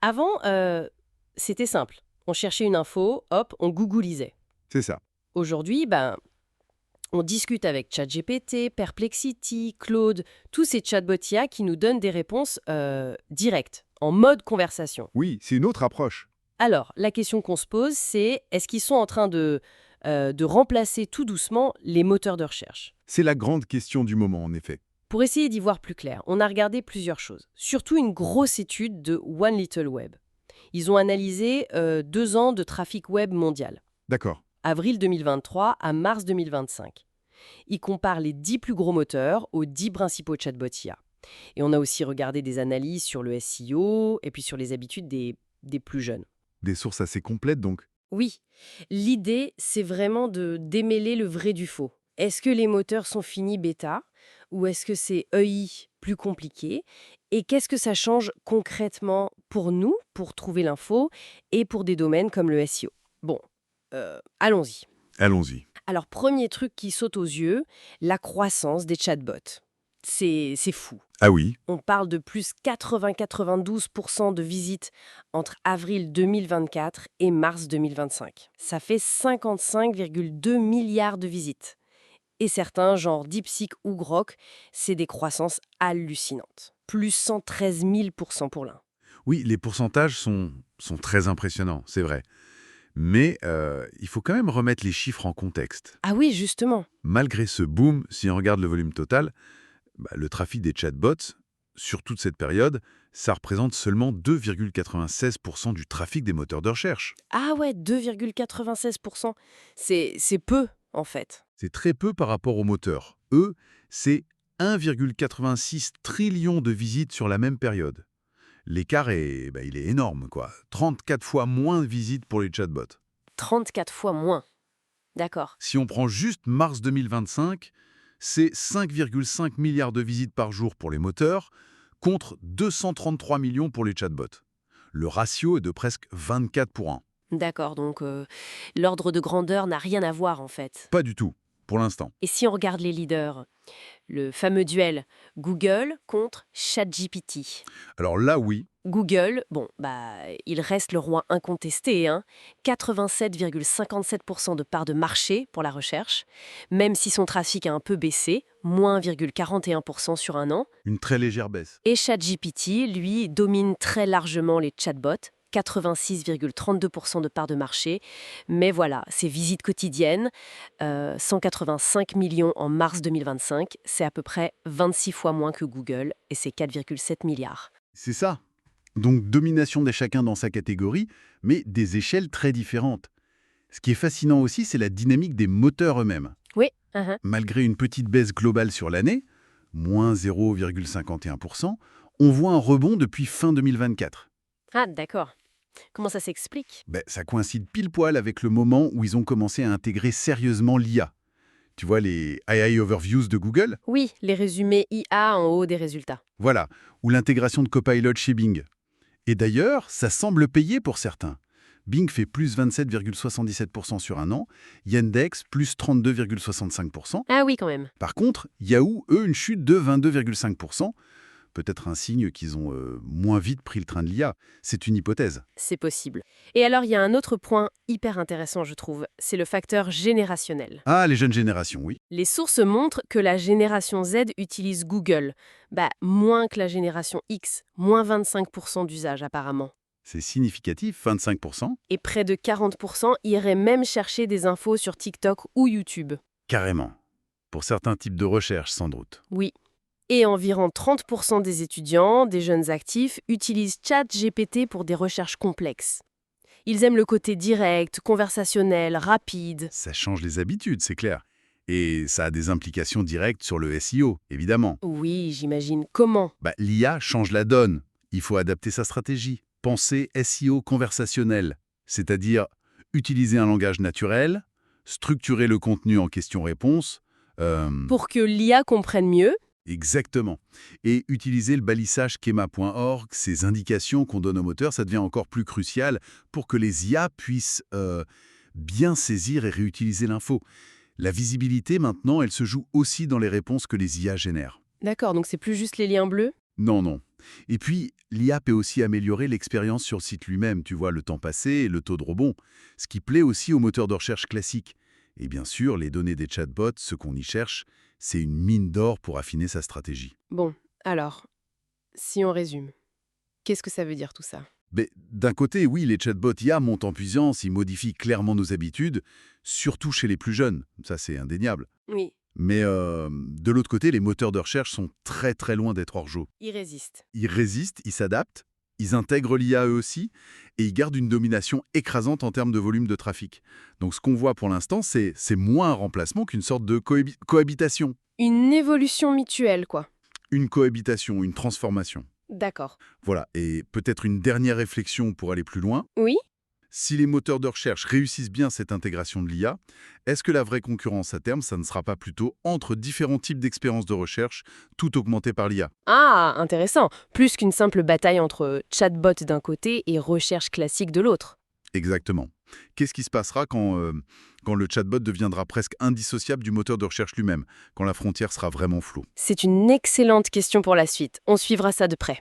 Avant, c'était simple. On cherchait une info, hop, on googlisait. C'est ça. Aujourd'hui, on discute avec ChatGPT, Perplexity, Claude, tous ces chatbots IA qui nous donnent des réponses directes, en mode conversation. Oui, c'est une autre approche. Alors, la question qu'on se pose, c'est est-ce qu'ils sont en train de remplacer tout doucement les moteurs de recherche? C'est la grande question du moment, en effet. Pour essayer d'y voir plus clair, on a regardé plusieurs choses, surtout une grosse étude de One Little Web. Ils ont analysé 2 ans de trafic web mondial, D'accord. avril 2023 à mars 2025. Ils comparent les 10 plus gros moteurs aux 10 principaux chatbots IA. Et on a aussi regardé des analyses sur le SEO et puis sur les habitudes des plus jeunes. Des sources assez complètes, donc. Oui, l'idée, c'est vraiment de démêler le vrai du faux. Est-ce que les moteurs sont finis bêta ou est-ce que c'est EI plus compliqué? Et qu'est-ce que ça change concrètement pour nous, pour trouver l'info, et pour des domaines comme le SEO? Bon, allons-y. Allons-y. Alors, premier truc qui saute aux yeux, la croissance des chatbots. C'est fou. Ah oui. On parle de plus 80-92% de visites entre avril 2024 et mars 2025. Ça fait 55,2 milliards de visites. Et certains, genre DeepSeek ou Grok, c'est des croissances hallucinantes. Plus 113 000% pour l'un. Oui, les pourcentages sont très impressionnants, c'est vrai. Mais il faut quand même remettre les chiffres en contexte. Ah oui, justement. Malgré ce boom, si on regarde le volume total, le trafic des chatbots, sur toute cette période, ça représente seulement 2,96% du trafic des moteurs de recherche. Ah ouais, 2,96%. C'est peu, en fait. C'est très peu par rapport aux moteurs. Eux, c'est 1,86 trillion de visites sur la même période. L'écart il est énorme, quoi. 34 fois moins de visites pour les chatbots. 34 fois moins. D'accord. Si on prend juste mars 2025, c'est 5,5 milliards de visites par jour pour les moteurs, contre 233 millions pour les chatbots. Le ratio est de presque 24 pour 1. D'accord, donc l'ordre de grandeur n'a rien à voir en fait. Pas du tout, pour l'instant. Et si on regarde les leaders, le fameux duel Google contre ChatGPT. Alors là, oui, Google, il reste le roi incontesté, hein. 87,57% de part de marché pour la recherche, même si son trafic a un peu baissé, moins 1,41% sur un an. une très légère baisse. Et ChatGPT, lui, domine très largement les chatbots, 86,32% de part de marché. Mais voilà, ses visites quotidiennes, 185 millions en mars 2025, c'est à peu près 26 fois moins que Google et c'est 4,7 milliards. C'est ça. Donc domination de chacun dans sa catégorie, mais des échelles très différentes. Ce qui est fascinant aussi, c'est la dynamique des moteurs eux-mêmes. Oui, uhum. Malgré une petite baisse globale sur l'année, moins 0,51%, on voit un rebond depuis fin 2024. Ah, d'accord. Comment ça s'explique? Ça coïncide pile poil avec le moment où ils ont commencé à intégrer sérieusement l'IA. Tu vois les AI Overviews de Google? Oui, les résumés IA en haut des résultats. Voilà, ou l'intégration de Copilot chez Bing. Et d'ailleurs, ça semble payer pour certains. Bing fait plus 27,77% sur un an, Yandex plus 32,65%. Ah oui, quand même. Par contre, Yahoo, eux, une chute de 22,5%. Peut-être un signe qu'ils ont moins vite pris le train de l'IA. C'est une hypothèse. C'est possible. Et alors, il y a un autre point hyper intéressant, je trouve, c'est le facteur générationnel. Ah, les jeunes générations, oui. Les sources montrent que la génération Z utilise Google, moins que la génération X, moins 25% d'usage apparemment. C'est significatif, 25%. Et près de 40% iraient même chercher des infos sur TikTok ou YouTube. Carrément. Pour certains types de recherches, sans doute. Oui. Et environ 30% des étudiants, des jeunes actifs, utilisent ChatGPT pour des recherches complexes. Ils aiment le côté direct, conversationnel, rapide. Ça change les habitudes, c'est clair. Et ça a des implications directes sur le SEO, évidemment. Oui, j'imagine. Comment? L'IA change la donne. Il faut adapter sa stratégie. Penser SEO conversationnel, c'est-à-dire utiliser un langage naturel, structurer le contenu en questions-réponses. Pour que l'IA comprenne mieux? Exactement. Et utiliser le balisage schema.org, ces indications qu'on donne au moteur, ça devient encore plus crucial pour que les IA puissent bien saisir et réutiliser l'info. La visibilité, maintenant, elle se joue aussi dans les réponses que les IA génèrent. D'accord, donc c'est plus juste les liens bleus? Non, non. Et puis, l'IA peut aussi améliorer l'expérience sur le site lui-même, tu vois, le temps passé et le taux de rebond, ce qui plaît aussi aux moteurs de recherche classiques. Et bien sûr, les données des chatbots, ce qu'on y cherche, c'est une mine d'or pour affiner sa stratégie. Bon, alors, si on résume, qu'est-ce que ça veut dire tout ça? Mais d'un côté, oui, les chatbots IA montent en puissance, ils modifient clairement nos habitudes, surtout chez les plus jeunes, ça c'est indéniable. Oui, Mais de l'autre côté, les moteurs de recherche sont très très loin d'être hors jeu. il résiste. Ils résistent, ils s'adaptent, ils intègrent l'IA eux aussi, et ils gardent une domination écrasante en termes de volume de trafic. Donc ce qu'on voit pour l'instant, c'est moins un remplacement qu'une sorte de cohabitation. Une évolution mutuelle, quoi. Une cohabitation, une transformation. D'accord. Voilà, et peut-être une dernière réflexion pour aller plus loin. Oui? Si les moteurs de recherche réussissent bien cette intégration de l'IA, est-ce que la vraie concurrence à terme, ça ne sera pas plutôt entre différents types d'expériences de recherche, tout augmenté par l'IA? Ah, intéressant. Plus qu'une simple bataille entre chatbot d'un côté et recherche classique de l'autre. Exactement. Qu'est-ce qui se passera quand le chatbot deviendra presque indissociable du moteur de recherche lui-même, quand la frontière sera vraiment floue? C'est une excellente question pour la suite. On suivra ça de près.